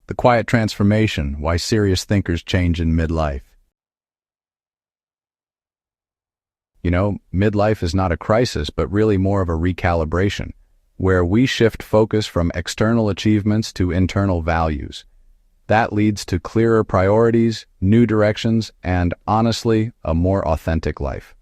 The quiet transformation, why serious thinkers change in midlife. Midlife is not a crisis, but really more of a recalibration, where we shift focus from external achievements to internal values. That leads to clearer priorities, new directions, and, honestly, a more authentic life.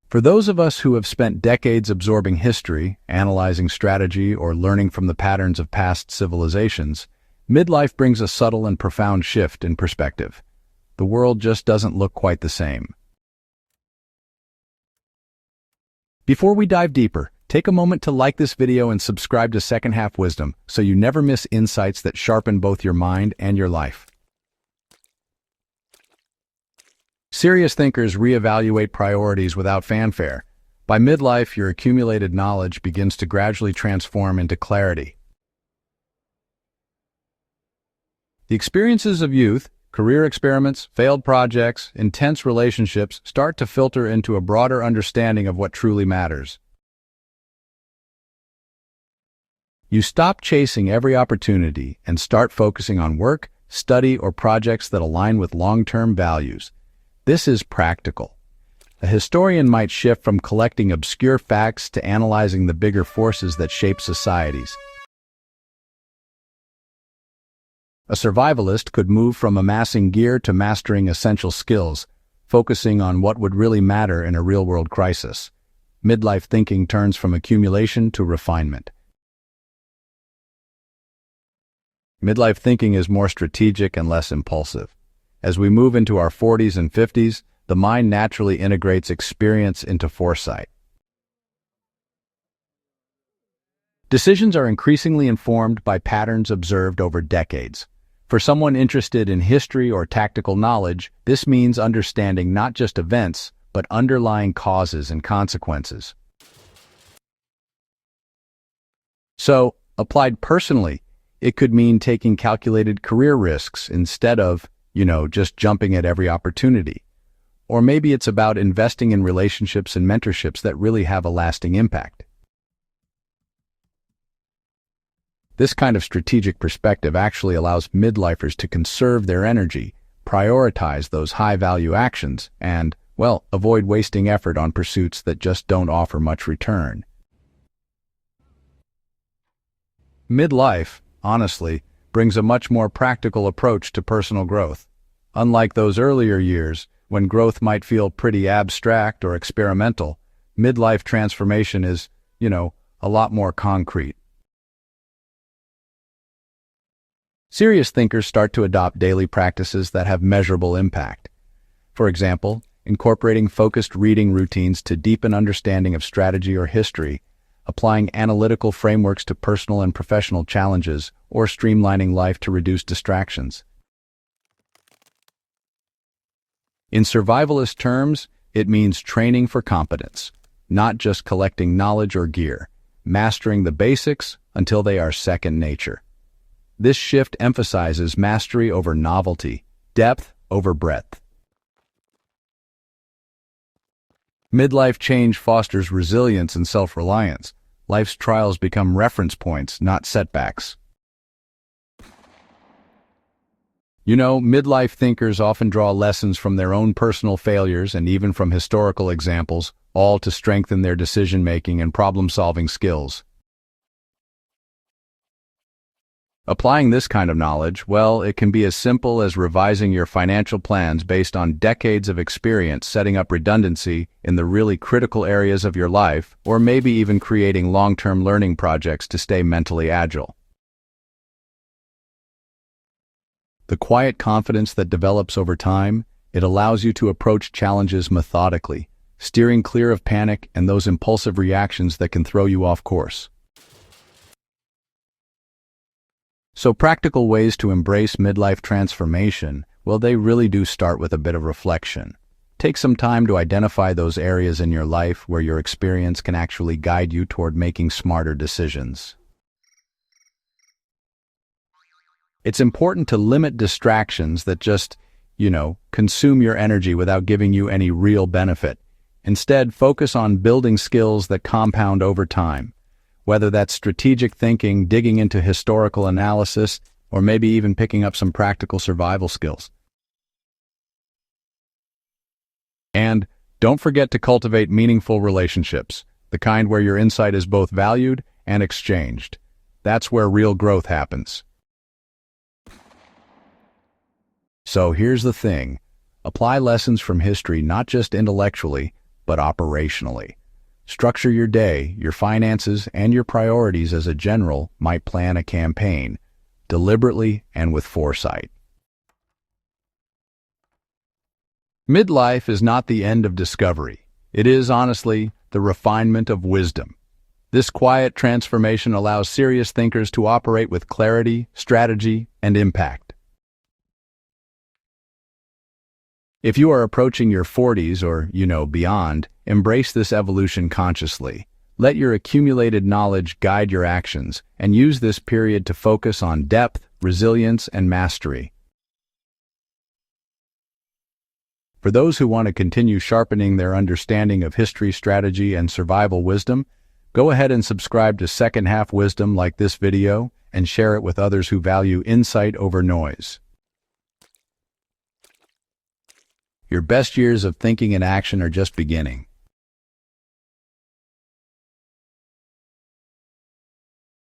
For those of us who have spent decades absorbing history, analyzing strategy, or learning from the patterns of past civilizations, midlife brings a subtle and profound shift in perspective. The world just doesn't look quite the same. Before we dive deeper, take a moment to like this video and subscribe to Second Half Wisdom so you never miss insights that sharpen both your mind and your life. Serious thinkers reevaluate priorities without fanfare. By midlife, your accumulated knowledge begins to gradually transform into clarity. The experiences of youth, career experiments, failed projects, intense relationships start to filter into a broader understanding of what truly matters. You stop chasing every opportunity and start focusing on work, study, or projects that align with long-term values. This is practical. A historian might shift from collecting obscure facts to analyzing the bigger forces that shape societies. A survivalist could move from amassing gear to mastering essential skills, focusing on what would really matter in a real-world crisis. Midlife thinking turns from accumulation to refinement. Midlife thinking is more strategic and less impulsive. As we move into our 40s and 50s, the mind naturally integrates experience into foresight. Decisions are increasingly informed by patterns observed over decades. For someone interested in history or tactical knowledge, this means understanding not just events, but underlying causes and consequences. So, applied personally, it could mean taking calculated career risks instead of, just jumping at every opportunity. Or maybe it's about investing in relationships and mentorships that really have a lasting impact. This kind of strategic perspective actually allows midlifers to conserve their energy, prioritize those high-value actions, and, avoid wasting effort on pursuits that just don't offer much return. Midlife, honestly, brings a much more practical approach to personal growth. Unlike those earlier years, when growth might feel pretty abstract or experimental, midlife transformation is, a lot more concrete. Serious thinkers start to adopt daily practices that have measurable impact. For example, incorporating focused reading routines to deepen understanding of strategy or history, applying analytical frameworks to personal and professional challenges, or streamlining life to reduce distractions. In survivalist terms, it means training for competence, not just collecting knowledge or gear, mastering the basics until they are second nature. This shift emphasizes mastery over novelty, depth over breadth. Midlife change fosters resilience and self-reliance. Life's trials become reference points, not setbacks. Midlife thinkers often draw lessons from their own personal failures and even from historical examples, all to strengthen their decision-making and problem-solving skills. Applying this kind of knowledge, it can be as simple as revising your financial plans based on decades of experience setting up redundancy in the really critical areas of your life, or maybe even creating long-term learning projects to stay mentally agile. The quiet confidence that develops over time, it allows you to approach challenges methodically, steering clear of panic and those impulsive reactions that can throw you off course. So practical ways to embrace midlife transformation, they really do start with a bit of reflection. Take some time to identify those areas in your life where your experience can actually guide you toward making smarter decisions. It's important to limit distractions that just, consume your energy without giving you any real benefit. Instead, focus on building skills that compound over time. whether that's strategic thinking, digging into historical analysis, or maybe even picking up some practical survival skills. And don't forget to cultivate meaningful relationships, the kind where your insight is both valued and exchanged. That's where real growth happens. So here's the thing. Apply lessons from history not just intellectually, but operationally. Structure your day, your finances, and your priorities as a general might plan a campaign, deliberately and with foresight. Midlife is not the end of discovery. It is, honestly, the refinement of wisdom. This quiet transformation allows serious thinkers to operate with clarity, strategy, and impact. If you are approaching your 40s or, beyond, embrace this evolution consciously. Let your accumulated knowledge guide your actions, and use this period to focus on depth, resilience, and mastery. For those who want to continue sharpening their understanding of history, strategy, and survival wisdom, go ahead and subscribe to Second Half Wisdom like this video and share it with others who value insight over noise. Your best years of thinking and action are just beginning.